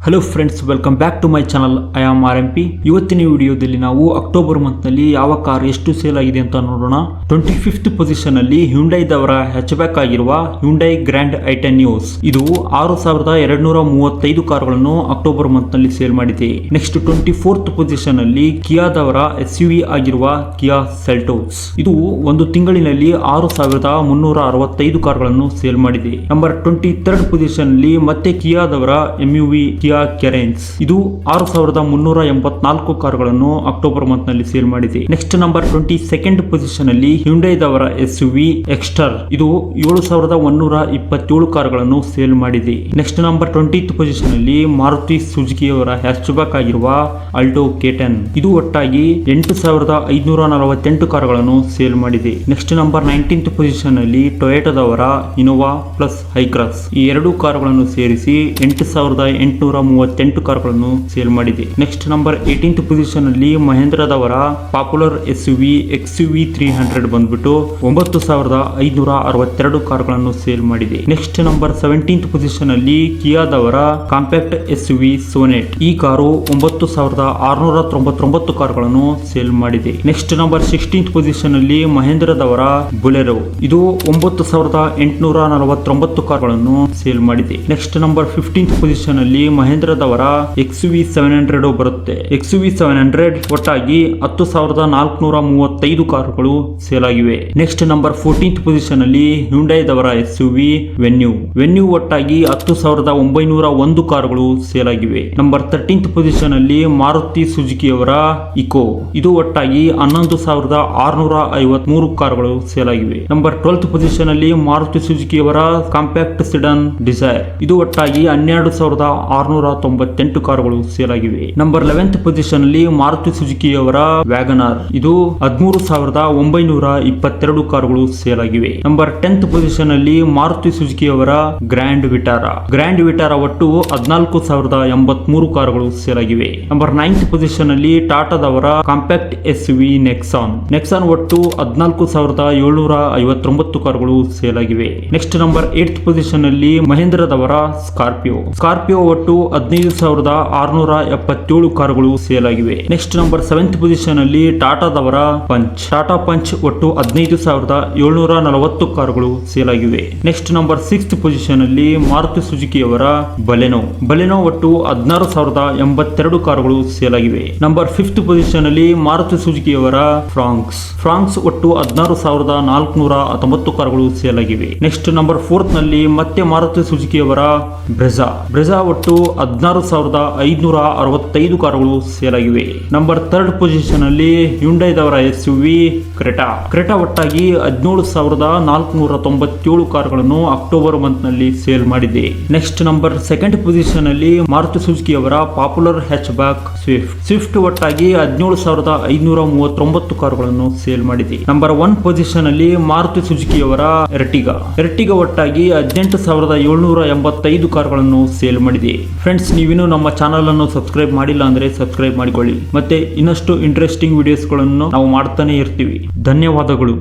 Hello friends, welcome back to my channel. I am RMP. ಇವತ್ತಿನ ವಿಡಿಯೋದಲ್ಲಿ ನಾವು October month ನಲ್ಲಿ ಯಾವ ಕಾರ್ ಎಷ್ಟು ಸೇಲ್ ಆಗಿದೆ ಅಂತ ನೋಡೋಣ. 25th ಪೊಸಿಷನ್ ಅಲ್ಲಿ ಹ್ಯುಂಡೈ ದವರ ಹ್ಯಾಚ್ಬ್ಯಾಕ್ ಆಗಿರುವ ಹ್ಯುಂಡೈ ಗ್ರ್ಯಾಂಡ್ ಐ10 ನ್ಯೂಸ್. ಇದು 6235 ಕಾರುಗಳನ್ನು ಅಕ್ಟೋಬರ್ ಮಂತ್ ನಲ್ಲಿ ಸೇಲ್ ಮಾಡಿದೆ. ನೆಕ್ಸ್ಟ್ 24th ಪೊಸಿಷನ್ ಅಲ್ಲಿ ಕಿಯಾ ದವರ SUV ಆಗಿರುವ ಕಿಯಾ ಸೆಲ್ಟೋಸ್. ಇದು ಒಂದು ತಿಂಗಳಿನಲ್ಲಿ 6365 ಕಾರುಗಳನ್ನು ಸೇಲ್ ಮಾಡಿದೆ. ನಂಬರ್ 23rd ಪೊಸಿಷನ್ ಅಲ್ಲಿ ಮತ್ತೆ ಕಿಯಾ ದವರ MUV ಕೆರೆನ್ಸ್. ಇದು 6384 ಕಾರುಗಳನ್ನು ಅಕ್ಟೋಬರ್ ಮಂತ್ ನಲ್ಲಿ ಸೇಲ್ ಮಾಡಿದೆ. ನೆಕ್ಸ್ಟ್ ನಂಬರ್ 22nd ಪೊಸಿಷನ್ ಅಲ್ಲಿ ಹ್ಯುಂಡೈ ದವರ SUV ಎಕ್ಸ್ಟರ್. ಇದು 7127 ಕಾರುಗಳನ್ನು ಸೇಲ್ ಮಾಡಿದೆ. ನೆಕ್ಸ್ಟ್ ನಂಬರ್ 20th ಪೊಸಿಷನ್ ಅಲ್ಲಿ ಮಾರುತಿ ಸುಜುಕಿ ಅವರ ಹ್ಯಾಚ್ಬ್ಯಾಕ್ ಆಗಿರುವ ಆಲ್ಟೋ K10. ಇದು ಒಟ್ಟಾಗಿ 8548 ಕಾರುಗಳನ್ನು ಸೇಲ್ ಮಾಡಿದೆ. ನೆಕ್ಸ್ಟ್ ನಂಬರ್ 19th ಪೊಸಿಷನ್ ಅಲ್ಲಿ ಟೊಯೋಟಾದವರ ಇನೋವಾ ಪ್ಲಸ್ ಹೈಕ್ರಾಸ್. ಈ ಎರಡು ಕಾರುಗಳನ್ನು ಸೇರಿಸಿ 8838 ಕಾರುಗಳನ್ನು ಸೇಲ್ ಮಾಡಿದೆ. ನೆಕ್ಸ್ಟ್ ನಂಬರ್ 18th ಪೊಸಿಷನ್ ಅಲ್ಲಿ ಮಹೇಂದ್ರದವರ ಪಾಪ್ಯುಲರ್ SUV XUV 300 ಬಂದ್ಬಿಟ್ಟು 9562 ಕಾರುಗಳನ್ನು ಸೇಲ್ ಮಾಡಿದೆ. ನೆಕ್ಸ್ಟ್ ನಂಬರ್ 17th ಪೊಸಿಷನ್ ಅಲ್ಲಿ ಕಿಯಾದವರ ಕಾಂಪ್ಯಾಕ್ಟ್ SUV ಸೋನೆಟ್. ಈ ಕಾರು 9699 ಕಾರುಗಳನ್ನು ಸೇಲ್ ಮಾಡಿದೆ. ನೆಕ್ಸ್ಟ್ ನಂಬರ್ 16th ಪೊಸಿಷನ್ ಅಲ್ಲಿ ಮಹೇಂದ್ರದವರ ಬೊಲೆರೋ. ಇದು 9849 ಕಾರುಗಳನ್ನು ಸೇಲ್ ಮಾಡಿದೆ. ನೆಕ್ಸ್ಟ್ ನಂಬರ್ 15th ಪೊಸಿಷನ್ ಅಲ್ಲಿ ಮಹೇಂದ್ರದವರ XUV 700 ಬರುತ್ತೆ. XUV 700 ಒಟ್ಟಾಗಿ 10435 ಕಾರುಗಳು ಸೇಲ್ ಆಗಿವೆ. ನೆಕ್ಸ್ಟ್ ನಂಬರ್ 14th ಪೊಸಿಷನ್ ಅಲ್ಲಿ ಹ್ಯುಂಡೈ ದವರ SUV ವೆನ್ಯೂ ಒಟ್ಟಾಗಿ 10901 ಕಾರುಗಳು ಸೇಲ್ ಆಗಿವೆ. ನಂಬರ್ 13th ಪೊಸಿಷನ್ ಅಲ್ಲಿ ಮಾರುತಿ ಸುಜುಕಿ ಅವರ ಇಕೋ. ಇದು ಒಟ್ಟಾಗಿ 11653 ಕಾರುಗಳು ಸೇಲ್ ಆಗಿವೆ. ನಂಬರ್ 12th ಪೊಸಿಷನ್ ಅಲ್ಲಿ ಮಾರುತಿ ಸುಜುಕಿ ಅವರ ಕಾಂಪ್ಯಾಕ್ಟ್ ಸಿಡನ್ ಡಿಸೈರ್. ಇದು ಒಟ್ಟಾಗಿ 12698 ಕಾರುಗಳು ಸೇಲ್ ಆಗಿವೆ. ನಂಬರ್ 11th ಪೊಸಿಷನ್ ಅಲ್ಲಿ ಮಾರುತಿ ಸುಜುಕಿ ಅವರ ವ್ಯಾಗನಾರ್. ಇದು 13922 ಕಾರುಗಳು ಸೇಲ್ ಆಗಿವೆ. ನಂಬರ್ 10th ಪೊಸಿಷನ್ ಅಲ್ಲಿ ಮಾರುತಿ ಸುಜುಕಿ ಅವರ ಗ್ರ್ಯಾಂಡ್ ವಿಟಾರಾ ಒಟ್ಟು 14083 ಕಾರುಗಳು ಸೇಲ್ ಆಗಿವೆ. ನಂಬರ್ 9th ಪೊಸಿಷನ್ ಅಲ್ಲಿ ಟಾಟಾದವರ ಕಾಂಪ್ಯಾಕ್ಟ್ SUV ನೆಕ್ಸಾನ್ ಒಟ್ಟು 14759 ಕಾರುಗಳು ಸೇಲ್ ಆಗಿವೆ. ನೆಕ್ಸ್ಟ್ ನಂಬರ್ 8th ಪೊಸಿಷನ್ ಅಲ್ಲಿ ಮಹೇಂದ್ರದವರ ಸ್ಕಾರ್ಪಿಯೋ ಒಟ್ಟು 15677 ಕಾರುಗಳು ಸೇಲ್ ಆಗಿವೆ. ನೆಕ್ಸ್ಟ್ ನಂಬರ್ 7th ಪೊಸಿಷನ್ ಅಲ್ಲಿ ಟಾಟಾದವರ ಟಾಟಾ ಪಂಚ್ ಒಟ್ಟು 15740 ಕಾರುಗಳು ಸೇಲ್ ಆಗಿವೆ. ನೆಕ್ಸ್ಟ್ ನಂಬರ್ 6th ಪೊಸಿಷನ್ ಅಲ್ಲಿ ಮಾರುತಿ ಸುಜುಕಿ ಅವರ ಬಲೆನೋ ಒಟ್ಟು 16082 ಕಾರುಗಳು ಸೇಲ್ ಆಗಿವೆ. ನಂಬರ್ 5th ಪೊಸಿಷನ್ ಅಲ್ಲಿ ಮಾರುತಿ ಸುಜುಕಿ ಅವರ ಫ್ರಾಂಕ್ಸ್ ಒಟ್ಟು 16419 ಕಾರುಗಳು ಸೇಲ್ ಆಗಿವೆ. ನೆಕ್ಸ್ಟ್ ನಂಬರ್ 4th ನಲ್ಲಿ ಮತ್ತೆ ಮಾರುತಿ ಸುಜುಕಿ ಅವರ ಬ್ರೆಜಾ ಒಟ್ಟು 16565 ಕಾರುಗಳು ಸೇಲ್ ಆಗಿವೆ. ನಂಬರ್ 3rd ಪೊಸಿಷನ್ ಅಲ್ಲಿ ಹ್ಯುಂಡೈ ದವರ SUV ಕ್ರೆಟಾ ಒಟ್ಟಾಗಿ 17497 ಕಾರುಗಳನ್ನು ಅಕ್ಟೋಬರ್ ಮಂತ್ ನಲ್ಲಿ ಸೇಲ್ ಮಾಡಿದೆ. ನೆಕ್ಸ್ಟ್ ನಂಬರ್ 2nd ಪೊಸಿಷನ್ ಅಲ್ಲಿ ಮಾರುತಿ ಸುಜುಕಿ ಅವರ ಪಾಪ್ಯುಲರ್ ಹ್ಯಾಚ್ಬ್ಯಾಕ್ ಸ್ವಿಫ್ಟ್ ಒಟ್ಟಾಗಿ 17539 ಕಾರುಗಳನ್ನು ಸೇಲ್ ಮಾಡಿದೆ. ನಂಬರ್ 1 ಪೊಸಿಷನ್ ಅಲ್ಲಿ ಮಾರುತಿ ಸುಜುಕಿ ಅವರ ಎರ್ಟಿಗಾ ಒಟ್ಟಾಗಿ 18785 ಕಾರುಗಳನ್ನು ಸೇಲ್ ಮಾಡಿದೆ. ಫ್ರೆಂಡ್ಸ್, ನೀವಿನ್ನೂ ನಮ್ಮ ಚಾನಲ್ ಅನ್ನು ಸಬ್ಸ್ಕ್ರೈಬ್ ಮಾಡಿಲ್ಲ ಅಂದ್ರೆ ಸಬ್ಸ್ಕ್ರೈಬ್ ಮಾಡಿಕೊಳ್ಳಿ. ಮತ್ತೆ ಇನ್ನಷ್ಟು ಇಂಟ್ರೆಸ್ಟಿಂಗ್ ವಿಡಿಯೋಸ್ಗಳನ್ನು ನಾವು ಮಾಡ್ತಾನೆ ಇರ್ತೀವಿ. ಧನ್ಯವಾದಗಳು.